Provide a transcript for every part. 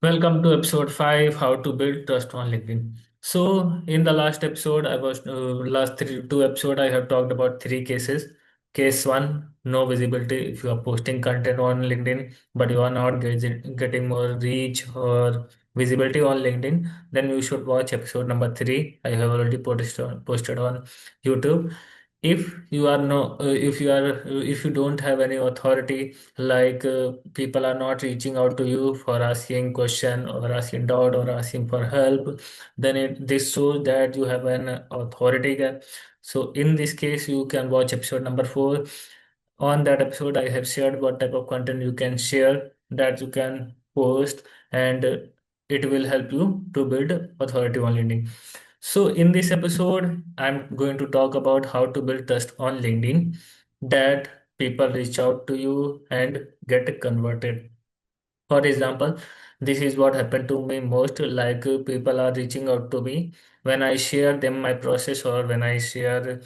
Welcome to episode 5, How to Build Trust on LinkedIn. So, in the last episode, last two episode, I have talked about three cases. Case one, no visibility. If you are posting content on LinkedIn, but you are not getting more reach or visibility on LinkedIn, then you should watch episode number three. I have already posted on YouTube. If you don't have any authority, like people are not reaching out to you for asking question or asking doubt or asking for help, then this shows that you have an authority gap. So in this case, you can watch episode number 4. On that episode, I have shared what type of content you can share, that you can post, and it will help you to build authority on LinkedIn. So in this episode, I'm going to talk about how to build trust on LinkedIn, that people reach out to you and get converted. For example, this is what happened to me most, like people are reaching out to me when I share them my process, or when I share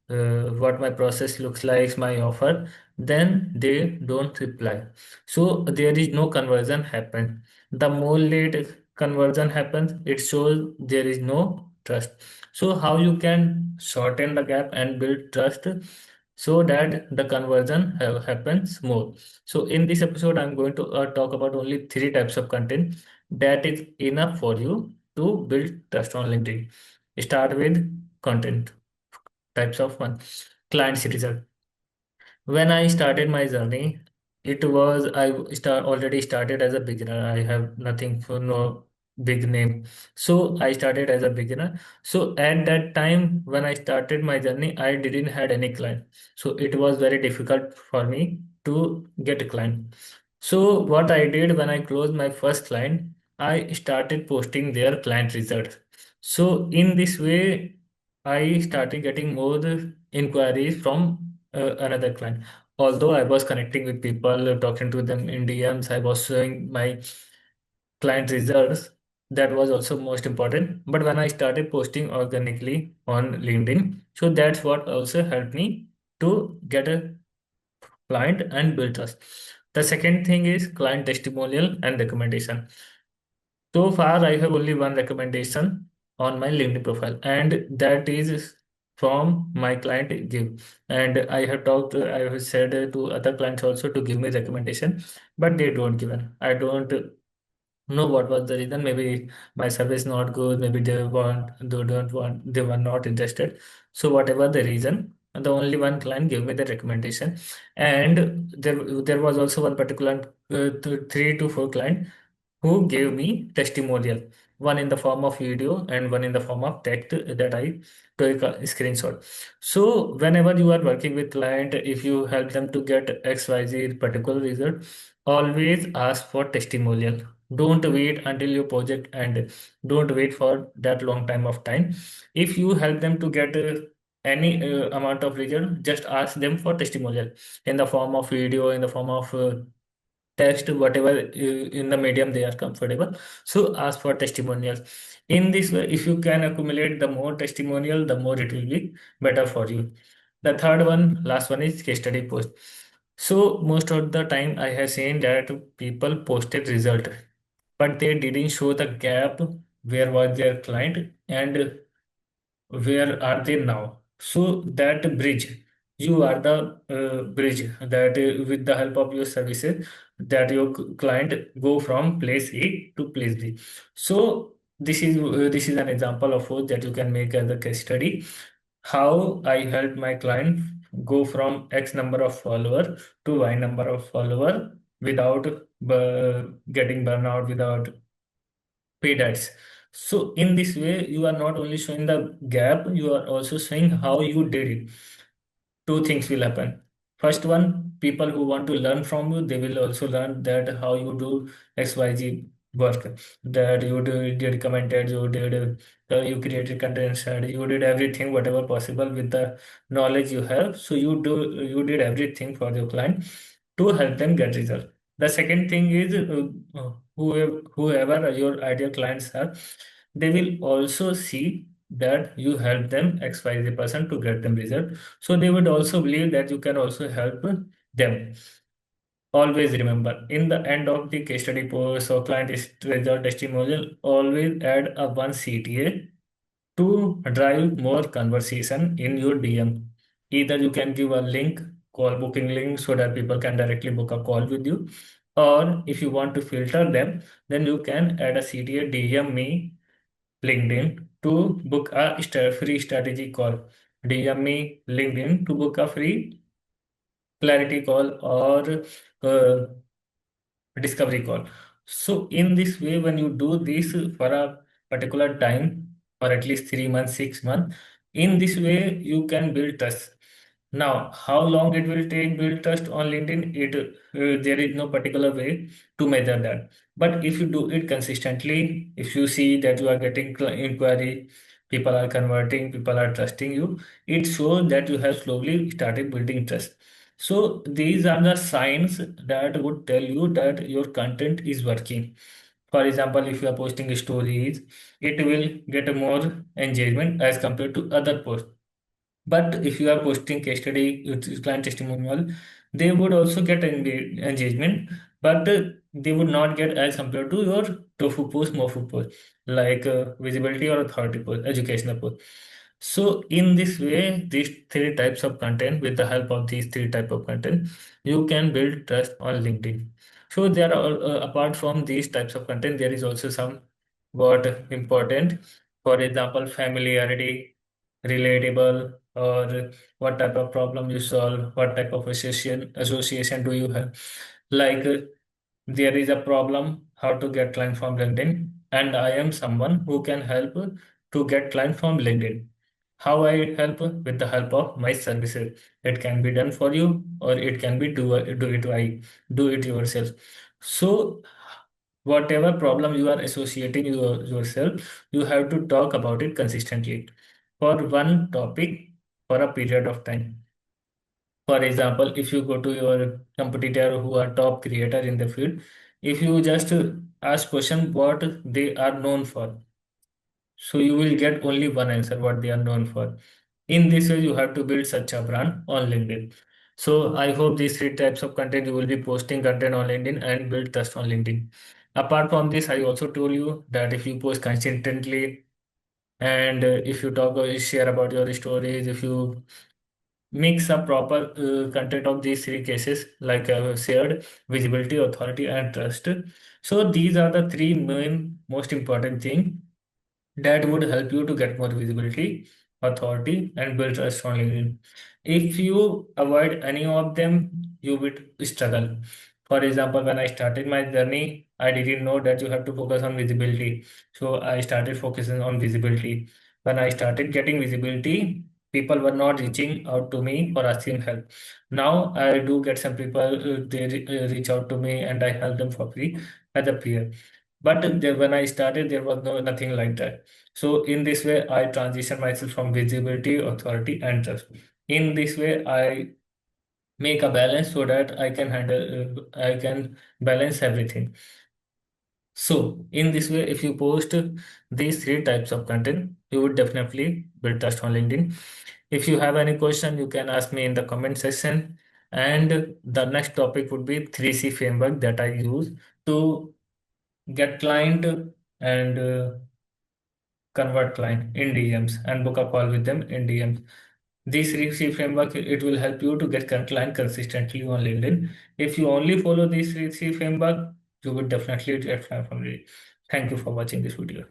what my process looks like, my offer, then they don't reply. So there is no conversion happen. The more late conversion happens, it shows there is no trust. So how you can shorten the gap and build trust so that the conversion happens more. So in this episode, I'm going to talk about only three types of content that is enough for you to build trust on LinkedIn. Start with content types of one. Client citizen. When I started my journey, already started as a beginner. I have nothing for no big name. So I started as a beginner. So at that time when I started my journey, I didn't had any client. So it was very difficult for me to get a client. So what I did when I closed my first client, I started posting their client results. So in this way, I started getting more inquiries from another client. Although I was connecting with people, talking to them in DMs, I was showing my client results. That was also most important. But when I started posting organically on LinkedIn, so that's what also helped me to get a client and build trust. The second thing is client testimonial and recommendation. So far, I have only one recommendation on my LinkedIn profile, and that is from my client give. And I have said to other clients also to give me recommendation, but they don't give it. I don't know what was the reason. Maybe my service not good. Maybe they don't want, they were not interested. So whatever the reason, the only one client gave me the recommendation, and there was also one particular 3 to 4 client who gave me testimonial, one in the form of video and one in the form of text that I took a screenshot. So whenever you are working with client, if you help them to get XYZ particular result, always ask for testimonial. Don't wait until your project end. Don't wait for that long time of time. If you help them to get any amount of result, just ask them for testimonial in the form of video, in the form of text, whatever in the medium they are comfortable. So ask for testimonials. In this way, if you can accumulate the more testimonial, the more it will be better for you. The third one, last one, is case study post. So most of the time I have seen that people posted result, but they didn't show the gap, where was their client and where are they now. So that bridge, you are the bridge that with the help of your services, that your client go from place A to place B. So this is an example of what that you can make as a case study, how I help my client go from X number of follower to Y number of follower without getting burnout, without paid ads. So in this way, you are not only showing the gap, you are also showing how you did it. Two things will happen. First one, people who want to learn from you, they will also learn that how you do XYZ work. That did commented, you created content, and you did everything, whatever possible with the knowledge you have. So you did everything for your client to help them get result. The second thing is whoever your ideal clients are, they will also see that you help them XYZ% to get them result. So they would also believe that you can also help them. Always remember, in the end of the case study post or client result testimonial, always add a one CTA to drive more conversation in your DM. Either you can give a link, call booking link, so that people can directly book a call with you. Or if you want to filter them, then you can add a CTA DM me LinkedIn to book a free strategy call. DM me LinkedIn to book a free clarity call or uh, discovery call. So in this way, when you do this for a particular time, for at least 3 months, 6 months, in this way you can build trust. Now, how long it will take build trust on LinkedIn? There is no particular way to measure that. But if you do it consistently, if you see that you are getting inquiry, people are converting, people are trusting you, it shows that you have slowly started building trust. So these are the signs that would tell you that your content is working. For example, if you are posting stories, it will get more engagement as compared to other posts. But if you are posting case study with client testimonial, they would also get engagement, but they would not get as compared to your tofu post, mofu post, like visibility or authority post, educational post. So in this way, these three types of content, with the help of these three type of content, you can build trust on LinkedIn. So there are apart from these types of content, there is also some what important. For example, familiarity, relatable, or what type of problem you solve, what type of association do you have. Like there is a problem how to get client from LinkedIn, and I am someone who can help to get client from LinkedIn. How I help? With the help of my services. It can be done for you, or it can be do it yourself. So whatever problem you are associating yourself, you have to talk about it consistently for one topic for a period of time. For example, if you go to your competitor who are top creator in the field, if you just ask question what they are known for, so you will get only one answer what they are known for. In this way, you have to build such a brand on LinkedIn. So I hope these three types of content you will be posting content on LinkedIn and build trust on LinkedIn. Apart from this, I also told you that if you post consistently and if you talk or share about your stories, if you mix a proper content of these three cases like shared visibility, authority, and trust. So these are the three main most important thing that would help you to get more visibility, authority, and build trust on LinkedIn. If you avoid any of them, you would struggle. For example, when I started my journey, I didn't know that you have to focus on visibility. So I started focusing on visibility. When I started getting visibility, people were not reaching out to me for asking help. Now I do get some people, reach out to me and I help them for free as a peer. But when I started, there was nothing like that. So in this way, I transition myself from visibility, authority, and trust. In this way, I make a balance so that I can balance everything. So in this way, if you post these three types of content, you would definitely build trust on LinkedIn. If you have any question, you can ask me in the comment section. And the next topic would be 3C framework that I use to get client and convert client in DMs and book a call with them in DMs. This RIFC framework, it will help you to get client consistently on LinkedIn. If you only follow this RIFC framework, you would definitely get client from LinkedIn. Thank you for watching this video.